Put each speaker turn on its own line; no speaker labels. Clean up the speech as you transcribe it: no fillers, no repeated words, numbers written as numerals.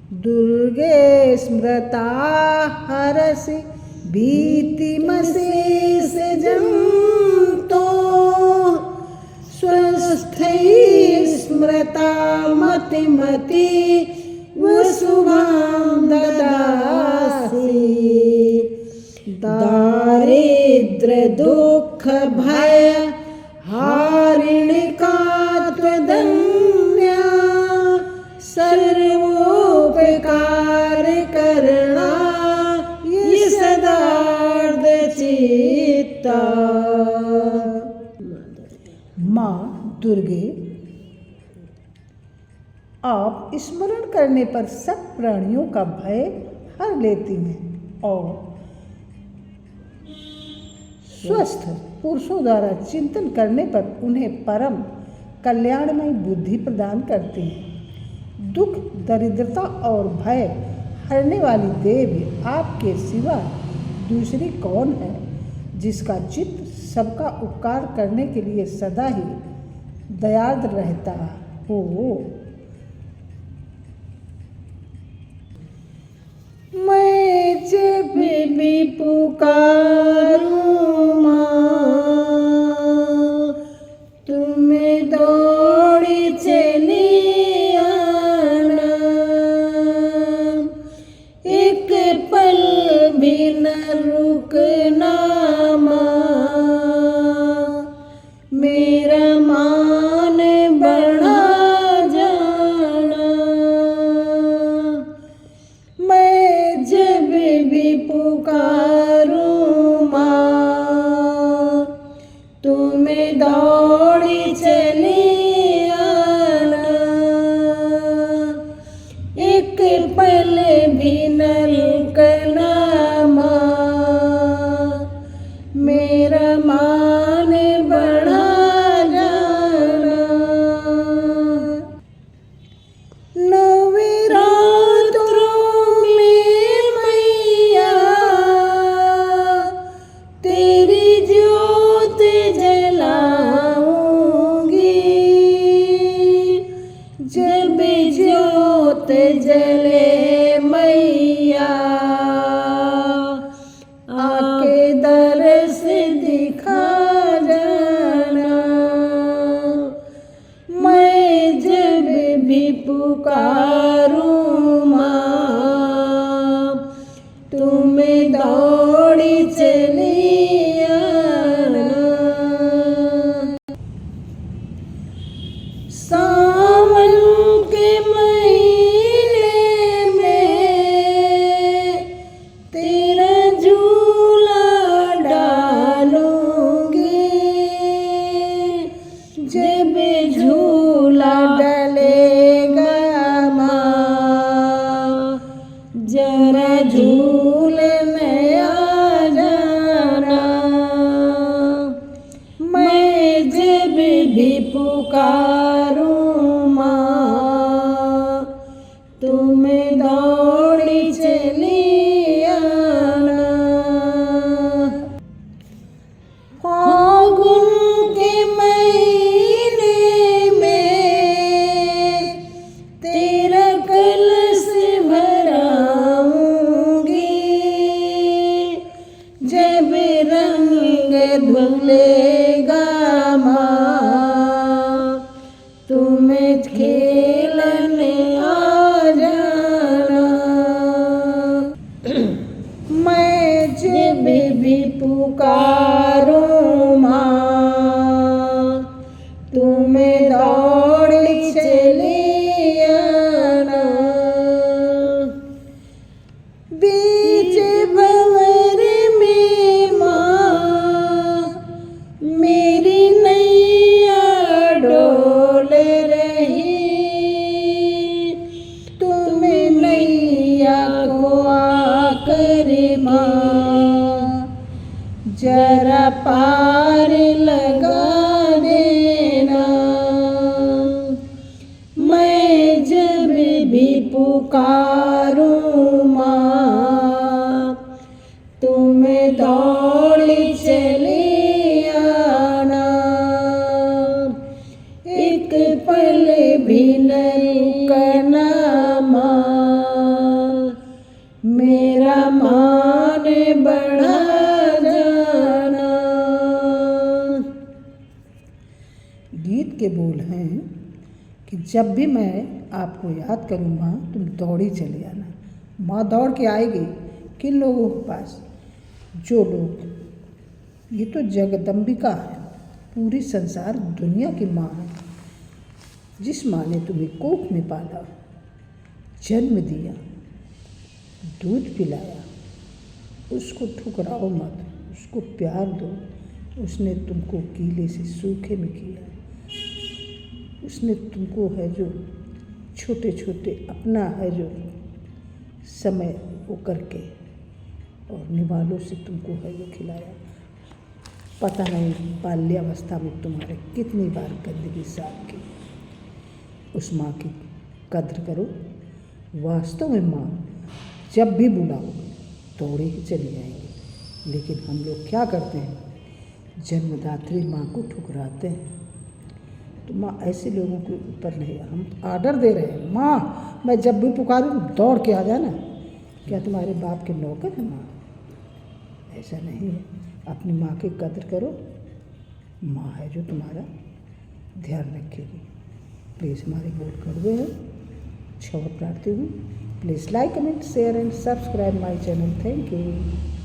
दुर्गे स्मृता हरसि भीतिमशेष जंतो स्वस्थै स्मृता मतिमति वसुभां ददासि दारिद्र दुःख भय हारिणिका त्वदन्या सर्वोपकार करणा ये सदार्थ चित्ता। माँ दुर्गे, आप स्मरण करने पर सब प्राणियों का भय हर लेती हैं और स्वस्थ पुरुषों द्वारा चिंतन करने पर उन्हें परम कल्याणमयी बुद्धि प्रदान करती हैं। दुख, दरिद्रता और भय हरने वाली देवी आपके सिवा दूसरी कौन है, जिसका चित्त सबका उपकार करने के लिए सदा ही दयार्द्र रहता हो। मैं जब भी पुकारूं माँ, तुम्हें दौड़ी चली आना, एक पल भी न रुकना माँ, मेरा मान बढ़ा जाना। मैं जब भी पुकारूं माँ, तुम्हें दौड़ी चली आना, एक पल भी न रुकना माँ, मेरा मान बढ़ा जाना। नवरात्रों में मैया तेरी ज्योत जलाऊंगी, जब ज्योत जले मैया आके दरस दिखा जाना। मैं जब भी पुकारूं माँ, तुम्हें दौड़ी चली आना। सावन के महीने में तेरा झूला डालूंगी, जब झूला डलेगा माँ, जरा झूलने आ जाना। मैं जब भी पुकारूं माँ, तुम्हें दौड़ी चली आना। फागुन के महीने में तेरा कलश भराऊंगी, जब रंग धुलेगा माँ, तुम्हें खेलने आ जाना। मैं जब भी पुकारूं माँ, तुम्हें दौड़ी चली आना। बीच भंवर में माँ मेरी नैया डोल रही, तुम्हें नैया को आकर माँ जरा पार लगा देना। मैं जब भी पुकारूं माँ, तुम्हें दौड़ी चली आना, एक पल भी न रुकना माँ, जब भी मैं आपको याद करूँ माँ, तुम दौड़ी चली आना। माँ दौड़ के आएगी किन लोगों के पास? जो लोग, ये तो जगदम्बिका है, पूरी संसार दुनिया की माँ है। जिस माँ ने तुम्हें कोख में पाला, जन्म दिया, दूध पिलाया, उसको ठुकराओ मत, उसको प्यार दो। उसने तुमको गीले से सूखे में किया, उसने तुमको है जो छोटे छोटे अपना है जो समय वो करके और निवालों से तुमको है जो खिलाया। पता नहीं बाल्यावस्था में तुम्हारे कितनी बार गंदगी साफ की। उस माँ की कद्र करो। वास्तव में माँ जब भी बुलाओ दौड़े ही चली आएंगी, लेकिन हम लोग क्या करते हैं? जन्मदात्री माँ को ठुकराते हैं। तो माँ ऐसे लोगों के ऊपर नहीं, हम आर्डर दे रहे हैं, माँ मैं जब भी पुकारूँ दौड़ के आ जाना। क्या तुम्हारे बाप के नौकर है माँ? ऐसा नहीं है। अपनी माँ की कद्र करो, माँ है जो तुम्हारा ध्यान रखेगी। प्लीज़ हमारे बोल कड़वे हैं, क्षमा प्रार्थी हूँ। Please like, comment, share and subscribe my channel. Thank you.